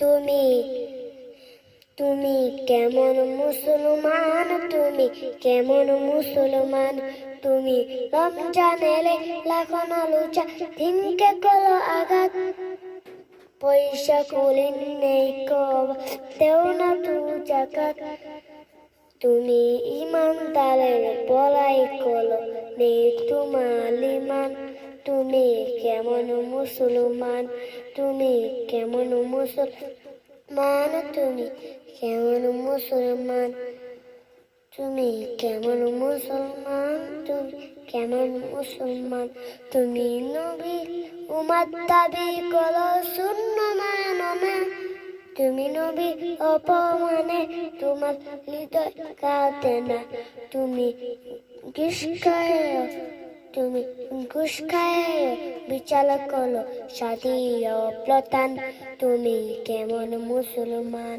তুমি তুমি কেমন মুসলমান, তুমি কেমন মুসলমান, তুমি রমজান এলে লাখো আলোচা দিনকে কলো আঘাত, পয়সা কুলি নেই কব দেও না তু জাকাত, তুমি ইমানদারের বলাই কলো নেই তোমার ইমান, তুমি কেমন মুসলমান, তুমি কেমন মুসলমান, তুমি কেমন মুসলমান, তুমি কেমন মুসলমান, তুমি কেমন মুসলমান, তুমি নবী উম্মত দাবি করো শূন্য মানো না, তুমি নবী অপমানে তোমার হৃদয় কাঁদে না, তুমি ঘুষ খায় বিচার করো সাদী অপ্রতান, তুমি কেমন মুসলমান।